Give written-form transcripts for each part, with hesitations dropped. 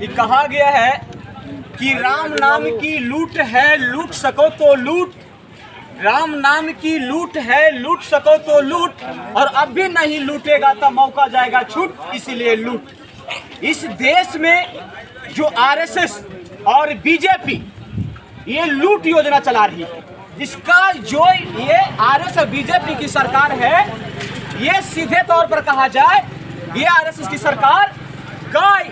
ये कहा गया है कि राम नाम की लूट है, लूट सको तो लूट। राम नाम की लूट है, लूट सको तो लूट, और अब भी नहीं लूटेगा तो मौका जाएगा छूट, इसीलिए लूट। इस देश में जो आरएसएस और बीजेपी ये लूट योजना चला रही है, इसका जो ये आरएसएस और बीजेपी की सरकार है, ये सीधे तौर पर कहा जाए ये आरएसएस की सरकार गाय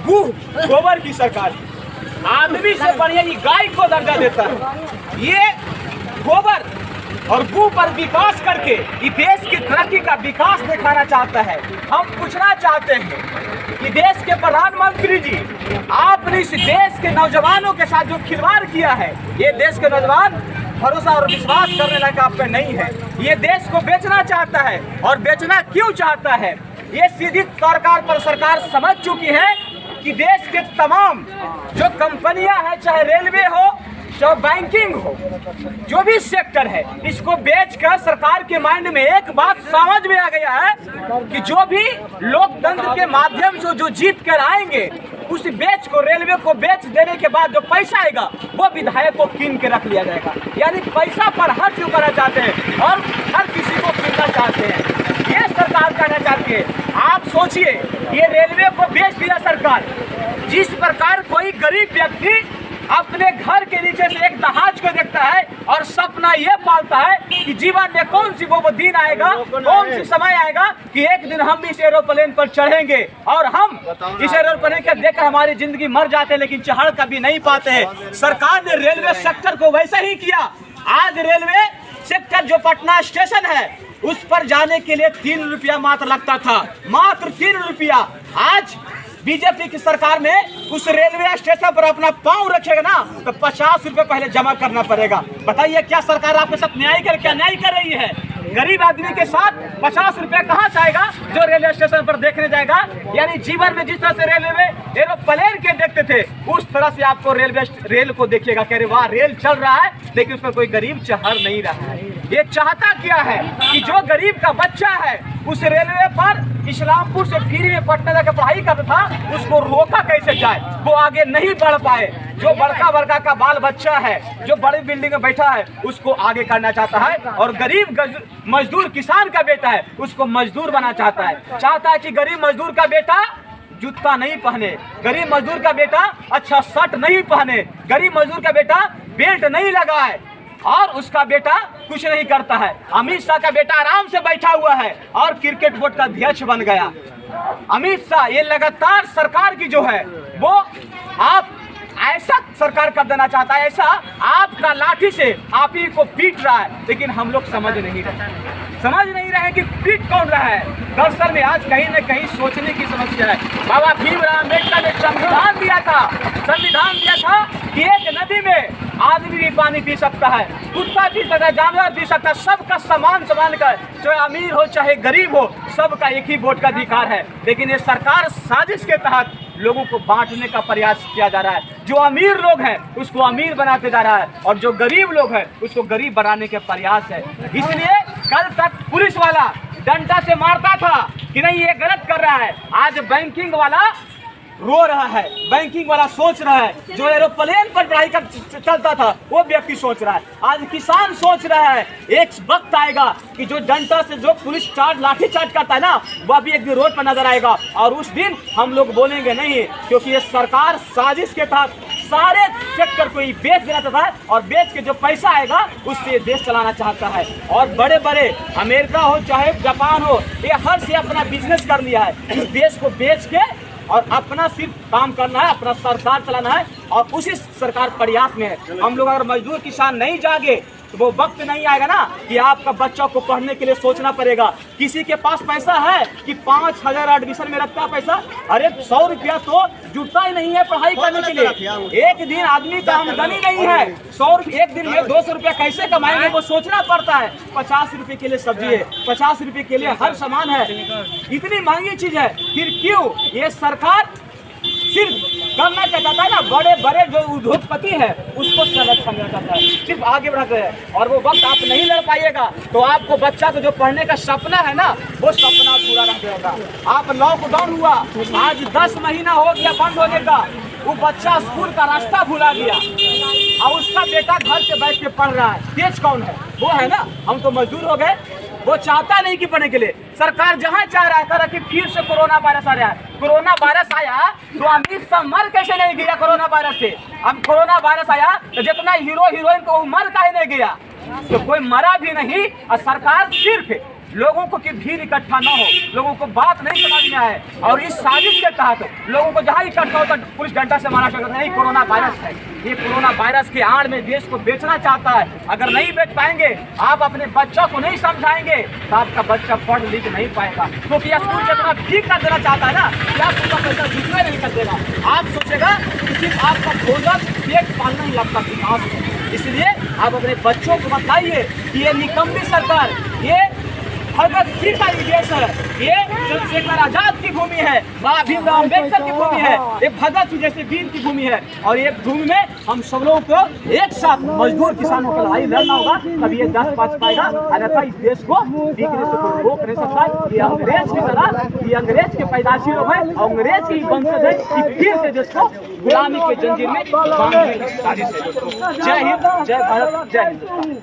गोबर की सरकार है। आदमी से बढ़िया ये गाय को दर्जा देता है। ये गोबर और गू पर विकास करके ये देश की तरक्की का विकास दिखाना चाहता है। हम पूछना चाहते हैं कि देश के प्रधानमंत्री जी, आपने इस देश के नौजवानों के साथ जो खिलवाड़ किया है, ये देश के नौजवान भरोसा और विश्वास करने लायक आप पे नहीं है। ये देश को बेचना चाहता है, और बेचना क्यों चाहता है, ये सीधी सरकार पर सरकार समझ चुकी है कि देश के तमाम जो कंपनियां हैं, चाहे रेलवे हो चाहे बैंकिंग हो, जो भी सेक्टर है, इसको बेचकर सरकार के माइंड में एक बात समझ में आ गया है कि जो भी लोकतंत्र के माध्यम से जो जीत कर आएंगे, उस बेच को, रेलवे को बेच देने के बाद जो पैसा आएगा वो विधायक को कीन के रख लिया जाएगा। यानी पैसा पर हाथ क्यों करना चाहते हैं और हर किसी को कीनना चाहते हैं, ये सरकार करना चाहती है। आप सोचिए, ये रेलवे को बेच दिया सरकार। जिस प्रकार कोई गरीब व्यक्ति अपने घर के नीचे से एक जहाज को देखता है और सपना ये पालता है कि जीवन में कौन सी वो दिन आएगा, कौन सी समय आएगा कि एक दिन हम इस एरोप्लेन पर चढ़ेंगे और हम इस एरोप्लेन को देखकर हमारी जिंदगी मर जाते हैं, लेकिन चढ़ कभी नहीं पाते हैं। सरकार ने रेलवे सेक्टर को वैसा ही किया। आज रेलवे सेक्टर जो पटना स्टेशन है, उस पर जाने के लिए 3 रुपया मात्र लगता था, मात्र 3 रुपया। आज बीजेपी की सरकार में उस रेलवे स्टेशन पर अपना पांव रखेगा ना तो 50 रुपए पहले जमा करना पड़ेगा। बताइए क्या सरकार आपके साथ न्याय कर रही है? गरीब आदमी के साथ 50 रुपए कहाँ से आएगा जो रेलवे स्टेशन पर देखने जाएगा? यानी जीवन में जिस तरह से रेलवे एरोप्लेन के देखते थे, उस तरह से आपको रेल को देखिएगा, कह रहे वाह रेल चल रहा है, लेकिन उस पर कोई गरीब चढ़ नहीं रहा है। ये चाहता क्या है कि जो गरीब का बच्चा है उस रेलवे पर इस्लामपुर से फ्री में पटना जाकर पढ़ाई करता था, उसको रोका कैसे जाए, वो आगे नहीं बढ़ पाए। जो बड़का का बाल बच्चा है, जो बड़ी बिल्डिंग में बैठा है, उसको आगे करना चाहता है, और गरीब मजदूर किसान का बेटा है, उसको मजदूर बना चाहता है कि गरीब मजदूर का बेटा जूता नहीं पहने, गरीब मजदूर का बेटा अच्छा शर्ट नहीं पहने, गरीब मजदूर का बेटा बेल्ट नहीं लगाए, और उसका बेटा कुछ नहीं करता है। अमित शाह का बेटा आराम से बैठा हुआ है और क्रिकेट बोर्ड का अध्यक्ष बन गया। अमित शाह ये लगातार सरकार की जो है वो आप ऐसा सरकार कर देना चाहता है, ऐसा आपका लाठी से आप ही को पीट रहा है, लेकिन हम लोग समझ नहीं रहे कि पीट कौन रहा है। दरअसल में आज कहीं न कहीं सोचने की समस्या है। बाबा भीमराव अम्बेडकर ने संविधान दिया था कि एक नदी में आदमी भी पानी पी सकता है, कुत्ता पी सकता है, जानवर पी सकता है, सबका समान का, चाहे अमीर हो चाहे गरीब हो, सबका एक ही वोट का अधिकार है। लेकिन ये सरकार साजिश के तहत लोगों को बांटने का प्रयास किया जा रहा है। जो अमीर लोग हैं उसको अमीर बनाते जा रहा है, और जो गरीब लोग हैं उसको गरीब बनाने के प्रयास है। इसलिए कल तक पुलिस वाला डंडा से मारता था कि नहीं ये गलत कर रहा है, आज बैंकिंग वाला रो रहा है, बैंकिंग वाला सोच रहा है, जो एरोप्लेन पर पढ़ाई कर चलता था वो व्यक्ति सोच रहा है, आज किसान सोच रहा है। एक वक्त आएगा कि जो डंडा से जो पुलिस लाठी चार्ज करता है ना, वह भी एक दिन रोड पर नजर आएगा, और उस दिन हम लोग बोलेंगे नहीं, क्योंकि ये सरकार साजिश के तहत सारे सेक्टर को बेच देना चाहता है, और बेच के जो पैसा आएगा उससे देश चलाना चाहता है। और बड़े बड़े अमेरिका हो चाहे जापान हो, ये हर से अपना बिजनेस कर लिया है। इस देश को बेच के और अपना सिर्फ काम करना है, अपना सरकार चलाना है, और उसी सरकार प्रयास में है। हम लोग अगर मजदूर किसान नहीं जागे तो वो वक्त नहीं आएगा ना कि आपका बच्चा को पढ़ने के लिए सोचना पड़ेगा। किसी के पास पैसा है कि 5000 एडमिशन में रखता है पैसा, अरे 100 रुपया तो जुटता ही नहीं है पढ़ाई करने के लिए। एक दिन आदमी का आमदनी नहीं है, 100 रुपये एक दिन में 200 रुपया कैसे कमाएंगे वो सोचना पड़ता है। 50 रुपये के लिए सब्जी है, 50 रुपये के लिए हर सामान है, इतनी महंगी चीज है। फिर क्यों ये सरकार सिर्फ करना क्या चाहता है ना, बड़े बड़े जो उद्योगपति है उसको संरक्षण देना चाहता है, सिर्फ आगे बढ़ाते हैं। और वो वक्त आप नहीं लड़ पाइएगा तो आपको बच्चा को जो पढ़ने का सपना है ना, वो सपना पूरा रह जाएगा। आप लॉकडाउन हुआ, आज 10 महीना हो गया बंद होने का, वो बच्चा स्कूल का रास्ता भुला गया और उसका बेटा घर से बैठ के पढ़ रहा है। तेज कौन है? वो है ना। हम तो मजदूर हो गए। वो चाहता नहीं कि पढ़ने के लिए। सरकार जहां चाह रहा है कर कि फिर से कोरोना वायरस आ रहा है। कोरोना वायरस आया तो अमित शाह मर कैसे नहीं गया कोरोना वायरस से? अब कोरोना वायरस आया तो जितना हीरो हीरोइन को मर काहे नहीं गया? तो कोई मरा भी नहीं और सरकार सिर्फ लोगों को कि भीड़ इकट्ठा ना हो, लोगों को बात नहीं समझ में आए और इस साजिश के तहत लोगों को जहाँ इकट्ठा होता पुलिस डंडा से मारा करता नहीं, कोरोना वायरस है। ये कोरोना वायरस के आड़ में देश को बेचना चाहता है। अगर नहीं बेच पाएंगे, आप अपने बच्चों को नहीं समझाएंगे तो आपका बच्चा पढ़ लिख नहीं पाएगा, क्योंकि स्कूल जितना भी कर देना चाहता है ना, क्या पूरा पैसा दूसरा नहीं कर देगा। आप सोचेगा कि सिर्फ आपका भोजन पेट पालना ही आपका विकास है। इसलिए आप अपने बच्चों को बताइए कि ये निकम्मी सरकार, ये भगत सिंह का ये देश है, ये चंद्रशेखर आजाद की भूमि है, माँ भीमराव अम्बेडकर की भूमि है, ये भगत सिंह जैसे वीर की भूमि है। और ये भूमि में हम सब लोगों को एक साथ मजदूर किसानों का लड़ाई लड़ना होगा, तभी ये देश बच पाएगा। अन्यथा इस देश को बिकने से कोई रोक नहीं सकता। ये अंग्रेज की तरह, ये अंग्रेज के पैदाशी लोग हैं, अंग्रेज की वंशज है कि फिर से देश को गुलामी के जंजीर में बांधने की साजिश है। जय हिंद, जय भारत, जय हिंद।